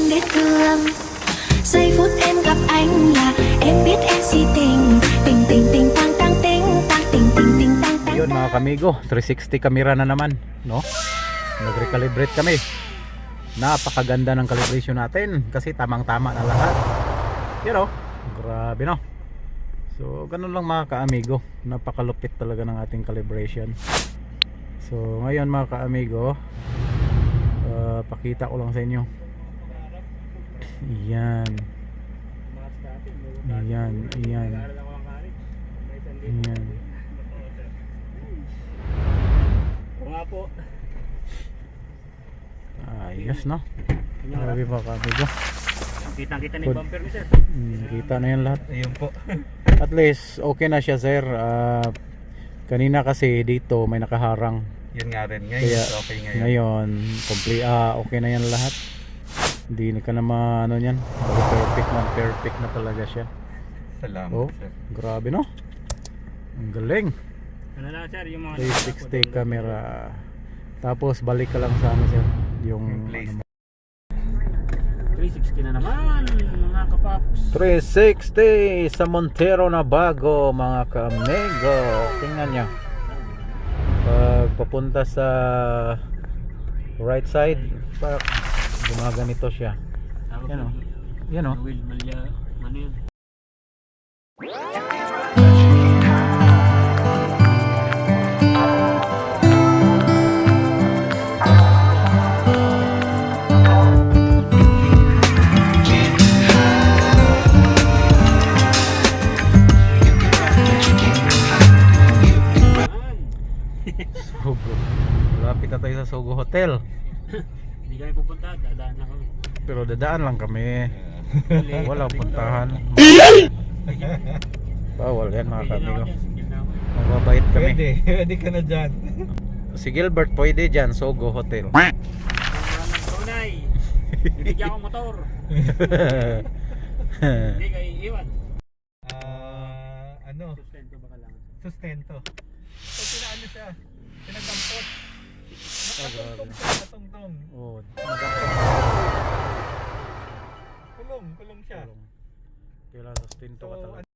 biết thương. Giây phút em gặp anh là em biết em si tình. Tình tình tình tang tang ting tang ting ting ting tang tang. Yun mga kamigo, 360 camera na naman, no? Nag-recalibrate kami. Napakaganda ng calibration natin kasi tamang-tama na lahat. You know, grabe no. So, ganun lang mga kaamigo. Napakalupit talaga ng ating calibration. So, ngayon mga kaamigo, pakita ko lang sa inyo. Iyan. Iyan, iyan. Iyan. Nga po. Ayos no. Grabe mga kaamigo. Kitang-kita ni bumper ni sir. Kita na yan lahat. Ayun po. At least okay na siya sir. Kanina kasi dito may nakaharang. Yun nga rin. Ngayon, Kaya okay ngayon. ngayon okay na yan lahat. Hindi ka na ano yan. Perfect na talaga siya. Salamat Oh, sir. grabe no. Ang galing. Ano na sir, yung mga 360 camera. Tapos balik ka lang sa ano sir, yung place. ano, 360 na naman mga kapaps. 360 sa Montero na bago mga ka-amigo. Tingnan nyo. Pag papunta sa right side, gumaganito siya. Yan o. Yan o. Will Malya, ano yun? Sogo. Malapit na tayo sa Sogo Hotel. Hindi kami pupunta, dadaan na kami. Pero dadaan lang kami. Wala puntahan. Bawal yan mga kamigo. Mababait kami. Pwede ka na dyan. Si Gilbert pwede dyan, Sogo Hotel. Tunay, bibigyan ko motor. Hindi kayo iiwan. Ano? Sustento ba kailangan? Sustento. Pag pinaano siya, pinagdampot. Nakatungtong siya, nakatungtong. Oh, Kulong siya. kailangan sustento ka So, talaga.